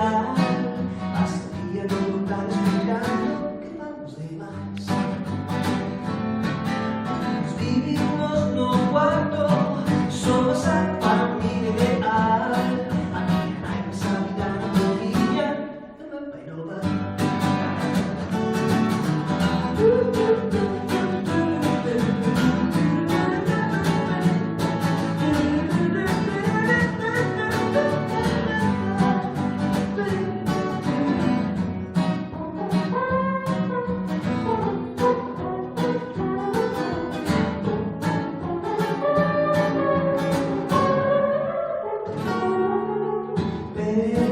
real. Hasta que ya no están explicando que vamos de más. Nos vivimos no cuarto, somos a familia ideal. Aquí hay esa vida no niña, pero va. Pero